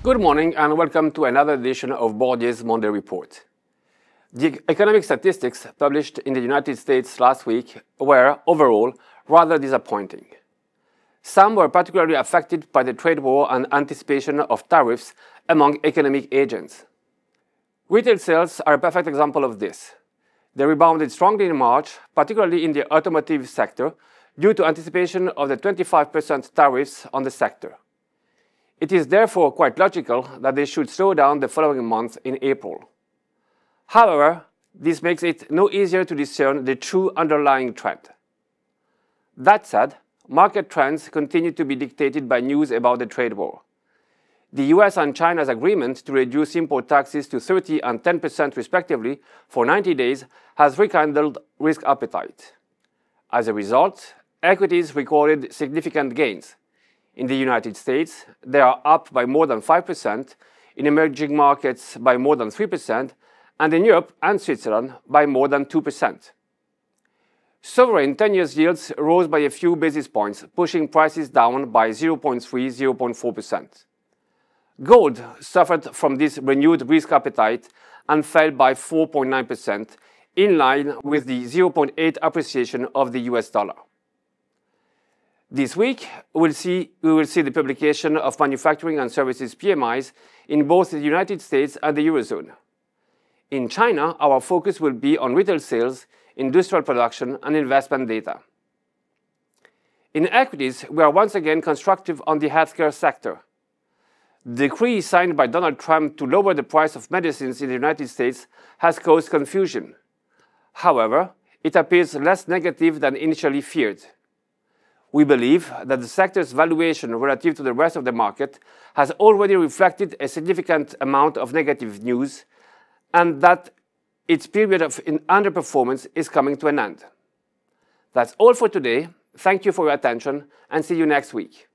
Good morning and welcome to another edition of Bourdier's Monday Report. The economic statistics published in the United States last week were, overall, rather disappointing. Some were particularly affected by the trade war and anticipation of tariffs among economic agents. Retail sales are a perfect example of this. They rebounded strongly in March, particularly in the automotive sector, due to anticipation of the 25% tariffs on the sector. It is therefore quite logical that they should slow down the following month in April. However, this makes it no easier to discern the true underlying trend. That said, market trends continue to be dictated by news about the trade war. The US and China's agreement to reduce import taxes to 30% and 10% respectively for 90 days has rekindled risk appetite. As a result, equities recorded significant gains. In the United States, they are up by more than 5%, in emerging markets by more than 3%, and in Europe and Switzerland by more than 2%. Sovereign 10-year yields rose by a few basis points, pushing prices down by 0.3–0.4%. Gold suffered from this renewed risk appetite and fell by 4.9%, in line with the 0.8 appreciation of the US dollar. This week, we will see the publication of manufacturing and services PMIs in both the United States and the Eurozone. In China, our focus will be on retail sales, industrial production, and investment data. In equities, we are once again constructive on the healthcare sector. The decree signed by Donald Trump to lower the price of medicines in the United States has caused confusion. However, it appears less negative than initially feared. We believe that the sector's valuation relative to the rest of the market has already reflected a significant amount of negative news and that its period of underperformance is coming to an end. That's all for today. Thank you for your attention and see you next week.